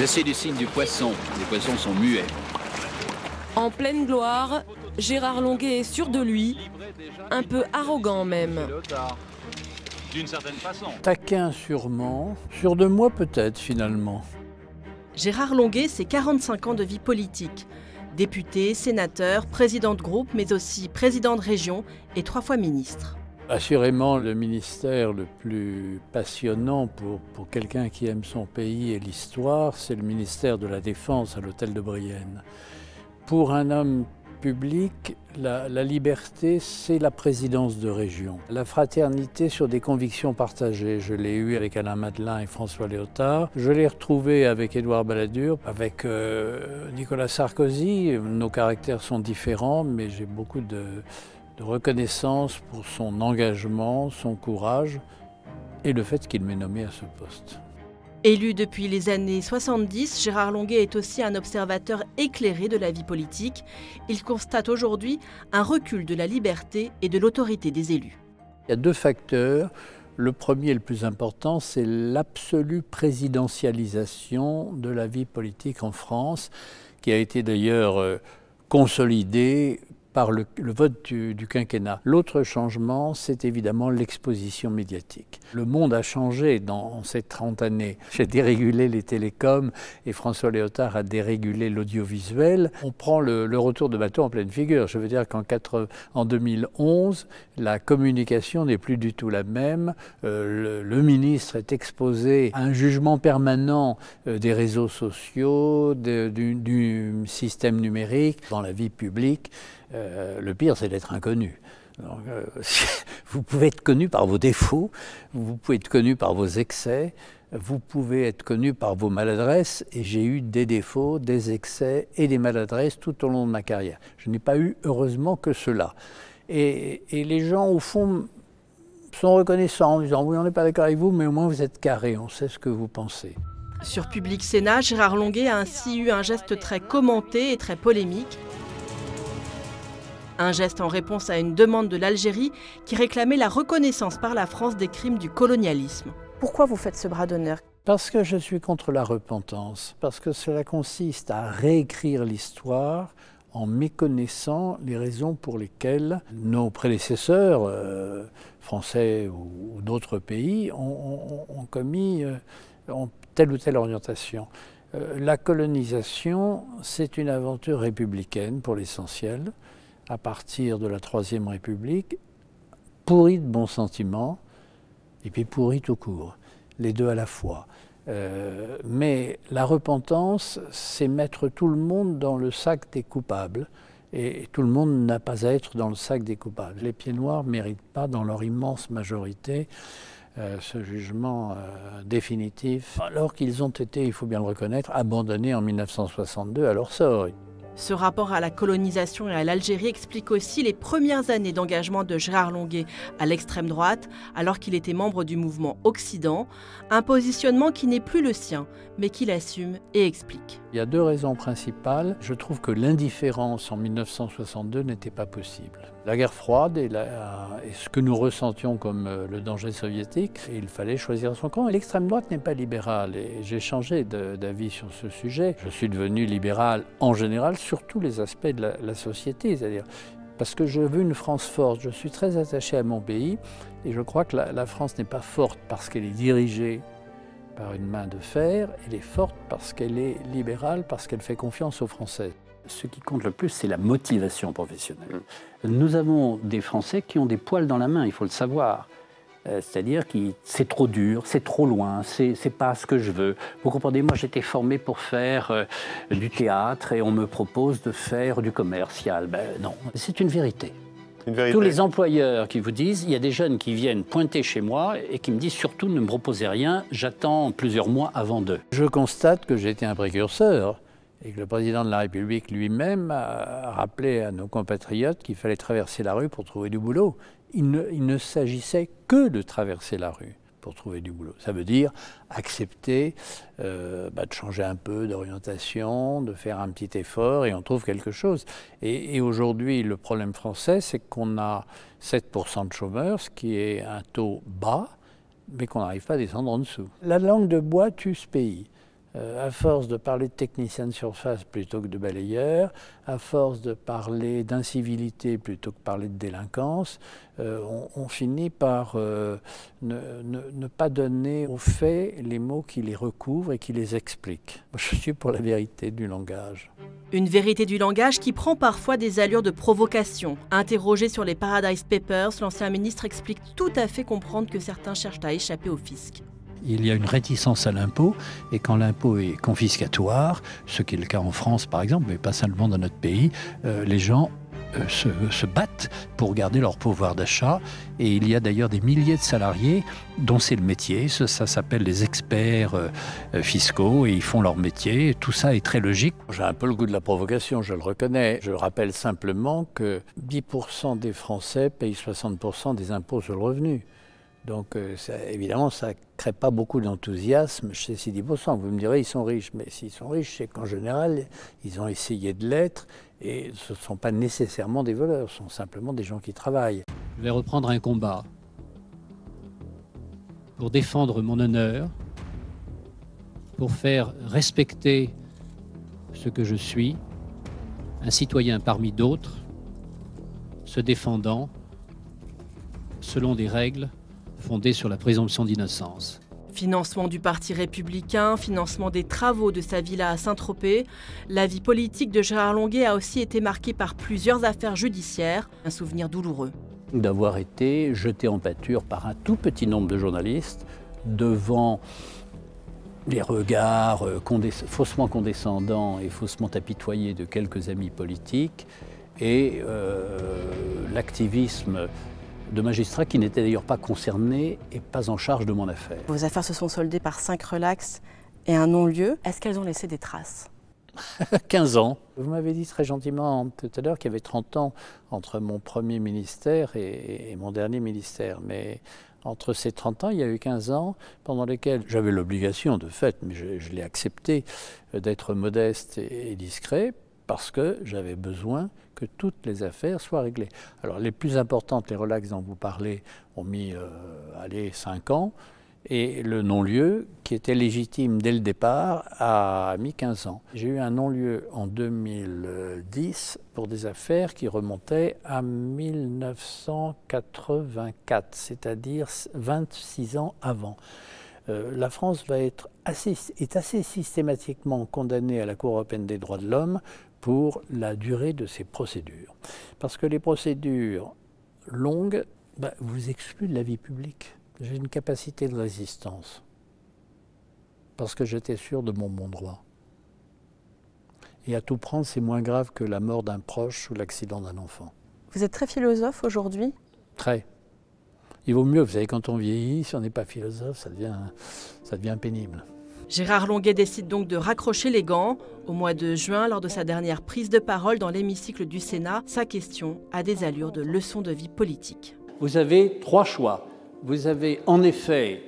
Je suis du signe du poisson. Les poissons sont muets. En pleine gloire, Gérard Longuet est sûr de lui, un peu arrogant même. D'une certaine façon. Taquin sûrement, sûr de moi peut-être finalement. Gérard Longuet, c'est 45 ans de vie politique. Député, sénateur, président de groupe, mais aussi président de région et 3 fois ministre. Assurément, le ministère le plus passionnant pour quelqu'un qui aime son pays et l'histoire, c'est le ministère de la Défense à l'hôtel de Brienne. Pour un homme public, la liberté, c'est la présidence de région. La fraternité sur des convictions partagées, je l'ai eu avec Alain Madelin et François Léotard. Je l'ai retrouvé avec Édouard Balladur, avec Nicolas Sarkozy. Nos caractères sont différents, mais j'ai beaucoup de reconnaissance pour son engagement, son courage et le fait qu'il m'ait nommé à ce poste. Élu depuis les années 70, Gérard Longuet est aussi un observateur éclairé de la vie politique. Il constate aujourd'hui un recul de la liberté et de l'autorité des élus. Il y a 2 facteurs. Le premier et le plus important, c'est l'absolue présidentialisation de la vie politique en France, qui a été d'ailleurs consolidée par le vote du quinquennat. L'autre changement, c'est évidemment l'exposition médiatique. Le monde a changé dans ces 30 années. J'ai dérégulé les télécoms et François Léotard a dérégulé l'audiovisuel. On prend le retour de bateau en pleine figure. Je veux dire qu'en 2011, la communication n'est plus du tout la même. Le ministre est exposé à un jugement permanent des réseaux sociaux, du système numérique dans la vie publique. Le pire, c'est d'être inconnu. Donc, vous pouvez être connu par vos défauts, vous pouvez être connu par vos excès, vous pouvez être connu par vos maladresses, et j'ai eu des défauts, des excès et des maladresses tout au long de ma carrière. Je n'ai pas eu, heureusement, que cela. Et les gens, au fond, sont reconnaissants en disant « Oui, on n'est pas d'accord avec vous, mais au moins vous êtes carré, on sait ce que vous pensez ». Sur Public Sénat, Gérard Longuet a ainsi eu un geste très commenté et très polémique. Un geste en réponse à une demande de l'Algérie qui réclamait la reconnaissance par la France des crimes du colonialisme. Pourquoi vous faites ce bras d'honneur? Parce que je suis contre la repentance, parce que cela consiste à réécrire l'histoire en méconnaissant les raisons pour lesquelles nos prédécesseurs, français ou d'autres pays, ont commis telle ou telle orientation. La colonisation, c'est une aventure républicaine pour l'essentiel, à partir de la Troisième République, pourrie de bons sentiments, et puis pourrie tout court, les deux à la fois. Mais la repentance, c'est mettre tout le monde dans le sac des coupables, et tout le monde n'a pas à être dans le sac des coupables. Les pieds noirs ne méritent pas, dans leur immense majorité, ce jugement définitif, alors qu'ils ont été, il faut bien le reconnaître, abandonnés en 1962 à leur sort. Ce rapport à la colonisation et à l'Algérie explique aussi les premières années d'engagement de Gérard Longuet à l'extrême droite, alors qu'il était membre du mouvement Occident, un positionnement qui n'est plus le sien, mais qu'il assume et explique. Il y a 2 raisons principales. Je trouve que l'indifférence en 1962 n'était pas possible. La guerre froide et ce que nous ressentions comme le danger soviétique, il fallait choisir son camp. Et l'extrême droite n'est pas libérale, et j'ai changé d'avis sur ce sujet. Je suis devenu libéral en général, sur tous les aspects de la société, c'est-à-dire parce que je veux une France forte. Je suis très attaché à mon pays et je crois que la France n'est pas forte parce qu'elle est dirigée par une main de fer, elle est forte parce qu'elle est libérale, parce qu'elle fait confiance aux Français. Ce qui compte le plus, c'est la motivation professionnelle. Nous avons des Français qui ont des poils dans la main, il faut le savoir. C'est-à-dire que c'est trop dur, c'est trop loin, c'est pas ce que je veux. Vous comprenez, moi j'étais formé pour faire du théâtre et on me propose de faire du commercial. Ben non, c'est une vérité. Tous les employeurs qui vous disent, il y a des jeunes qui viennent pointer chez moi et qui me disent surtout ne me proposez rien, j'attends plusieurs mois avant d'eux. Je constate que j'ai été un précurseur et que le président de la République lui-même a rappelé à nos compatriotes qu'il fallait traverser la rue pour trouver du boulot. Il ne s'agissait que de traverser la rue pour trouver du boulot. Ça veut dire accepter de changer un peu d'orientation, de faire un petit effort et on trouve quelque chose. Et aujourd'hui, le problème français, c'est qu'on a 7% de chômeurs, ce qui est un taux bas, mais qu'on n'arrive pas à descendre en dessous. La langue de bois tue ce pays. À force de parler de technicien de surface plutôt que de balayeur, à force de parler d'incivilité plutôt que parler de délinquance, on finit par ne pas donner aux faits les mots qui les recouvrent et qui les expliquent. Je suis pour la vérité du langage. Une vérité du langage qui prend parfois des allures de provocation. Interrogé sur les Paradise Papers, l'ancien ministre explique tout à fait comprendre que certains cherchent à échapper au fisc. Il y a une réticence à l'impôt, et quand l'impôt est confiscatoire, ce qui est le cas en France par exemple, mais pas seulement dans notre pays, les gens se battent pour garder leur pouvoir d'achat. Et il y a d'ailleurs des milliers de salariés dont c'est le métier. Ça s'appelle les experts fiscaux, et ils font leur métier. Tout ça est très logique. J'ai un peu le goût de la provocation, je le reconnais. Je rappelle simplement que 10% des Français payent 60% des impôts sur le revenu. Donc évidemment, ça ne crée pas beaucoup d'enthousiasme chez ces 10%. Vous me direz, ils sont riches. Mais s'ils sont riches, c'est qu'en général, ils ont essayé de l'être. Et ce ne sont pas nécessairement des voleurs, ce sont simplement des gens qui travaillent. Je vais reprendre un combat pour défendre mon honneur, pour faire respecter ce que je suis, un citoyen parmi d'autres, se défendant selon des règles fondées sur la présomption d'innocence. Financement du Parti républicain, financement des travaux de sa villa à Saint-Tropez. La vie politique de Gérard Longuet a aussi été marquée par plusieurs affaires judiciaires, un souvenir douloureux. D'avoir été jeté en pâture par un tout petit nombre de journalistes devant les regards faussement condescendants et faussement apitoyés de quelques amis politiques, et l'activisme de magistrats qui n'étaient d'ailleurs pas concernés et pas en charge de mon affaire. Vos affaires se sont soldées par 5 relax et un non-lieu. Est-ce qu'elles ont laissé des traces? 15 ans. Vous m'avez dit très gentiment tout à l'heure qu'il y avait 30 ans entre mon premier ministère et mon dernier ministère. Mais entre ces 30 ans, il y a eu 15 ans pendant lesquels j'avais l'obligation, de fait, mais je l'ai accepté, d'être modeste et discret, parce que j'avais besoin que toutes les affaires soient réglées. Alors les plus importantes, les relax dont vous parlez, ont mis 5 ans, et le non-lieu, qui était légitime dès le départ, a mis 15 ans. J'ai eu un non-lieu en 2010 pour des affaires qui remontaient à 1984, c'est-à-dire 26 ans avant. La France est assez systématiquement condamnée à la Cour européenne des droits de l'homme pour la durée de ces procédures. Parce que les procédures longues vous excluent de la vie publique. J'ai une capacité de résistance parce que j'étais sûr de mon bon droit. Et à tout prendre, c'est moins grave que la mort d'un proche ou l'accident d'un enfant. Vous êtes très philosophe aujourd'hui? Très. Il vaut mieux, vous savez, quand on vieillit, si on n'est pas philosophe, ça devient pénible. Gérard Longuet décide donc de raccrocher les gants. Au mois de juin, lors de sa dernière prise de parole dans l'hémicycle du Sénat, sa question a des allures de leçon de vie politique. Vous avez 3 choix. Vous avez en effet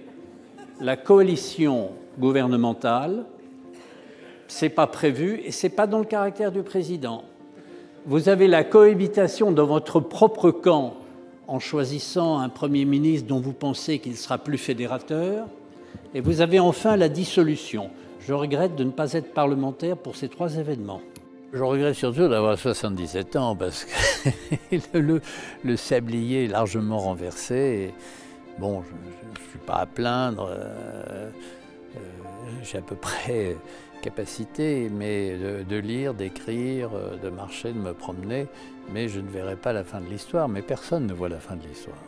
la coalition gouvernementale, c'est pas prévu et c'est pas dans le caractère du président. Vous avez la cohabitation dans votre propre camp en choisissant un Premier ministre dont vous pensez qu'il sera plus fédérateur. Et vous avez enfin la dissolution. Je regrette de ne pas être parlementaire pour ces 3 événements. Je regrette surtout d'avoir 77 ans parce que le sablier est largement renversé. Et bon, je ne suis pas à plaindre. J'ai à peu près capacité, mais de lire, d'écrire, de marcher, de me promener. Mais je ne verrai pas la fin de l'histoire. Mais personne ne voit la fin de l'histoire.